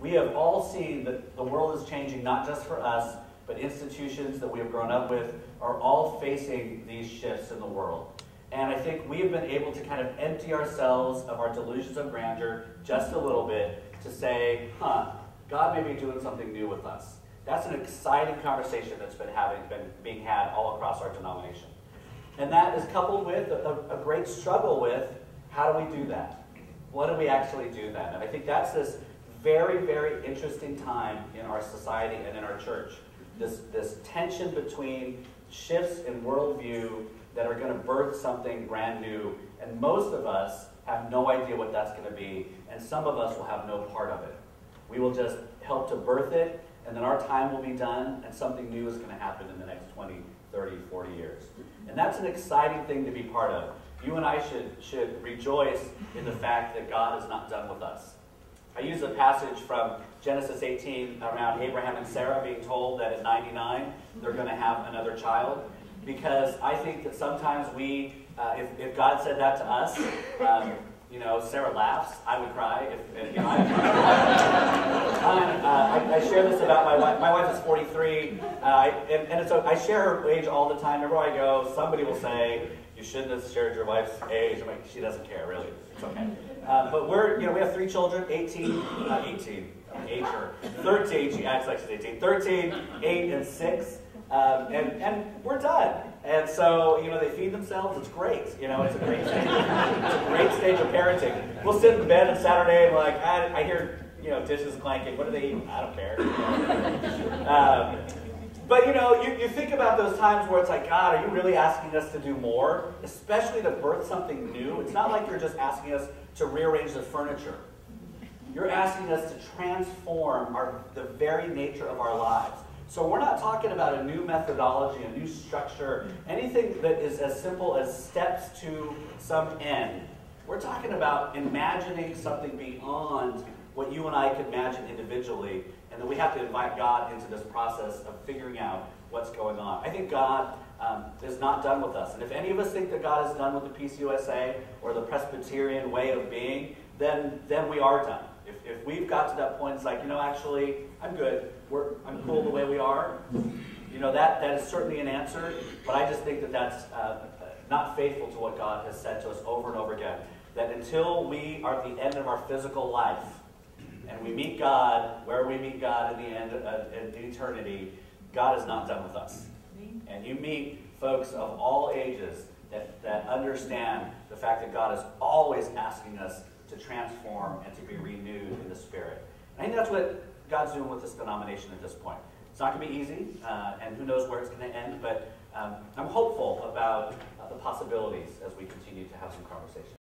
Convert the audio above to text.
we have all seen that the world is changing, not just for us, but institutions that we have grown up with are all facing these shifts in the world. And I think we have been able to kind of empty ourselves of our delusions of grandeur just a little bit to say, God may be doing something new with us. That's an exciting conversation that's been being had all across our denomination. And that is coupled with a great struggle with, how do we do that? What do we actually do then? And I think that's this very, very interesting time in our society and in our church. This tension between shifts in worldview that are going to birth something brand new. And most of us have no idea what that's going to be. And some of us will have no part of it. We will just help to birth it, and then our time will be done, and something new is going to happen in the next 20, 30, 40 years. And that's an exciting thing to be part of. You and I should rejoice in the fact that God is not done with us. I use a passage from Genesis 18 around Abraham and Sarah being told that at 99 they're going to have another child, because I think that sometimes we, if God said that to us, Sarah laughs, I would cry. I share this about my wife. My wife is 43, I share her age all the time. Everywhere I go, somebody will say, you shouldn't have shared your wife's age. I'm like, she doesn't care, really. It's okay. But we have 3 children, 13, she acts like she's 18, 13, 8, and 6. And we're done. And so, they feed themselves. It's great. It's a great stage. It's a great stage of parenting. We'll sit in bed on Saturday and we're like, I hear, dishes clanking. What are they eating? I don't care. But you think about those times where it's like, God, are you really asking us to do more? Especially to birth something new. It's not like you're just asking us to rearrange the furniture. You're asking us to transform the very nature of our lives. So we're not talking about a new methodology, a new structure, anything that is as simple as steps to some end. We're talking about imagining something beyond what you and I can imagine individually, and then we have to invite God into this process of figuring out what's going on. I think God is not done with us. And if any of us think that God is done with the PCUSA or the Presbyterian way of being, then we are done. If we've got to that point, it's like, actually, I'm good. I'm cool the way we are. That is certainly an answer, but I just think that that's not faithful to what God has said to us over and over again. That until we are at the end of our physical life, and we meet God, where we meet God in the end in eternity, God is not done with us. And you meet folks of all ages that understand the fact that God is always asking us to transform and to be renewed in the Spirit. And I think that's what God's doing with this denomination at this point. It's not going to be easy, and who knows where it's going to end, but I'm hopeful about the possibilities as we continue to have some conversation.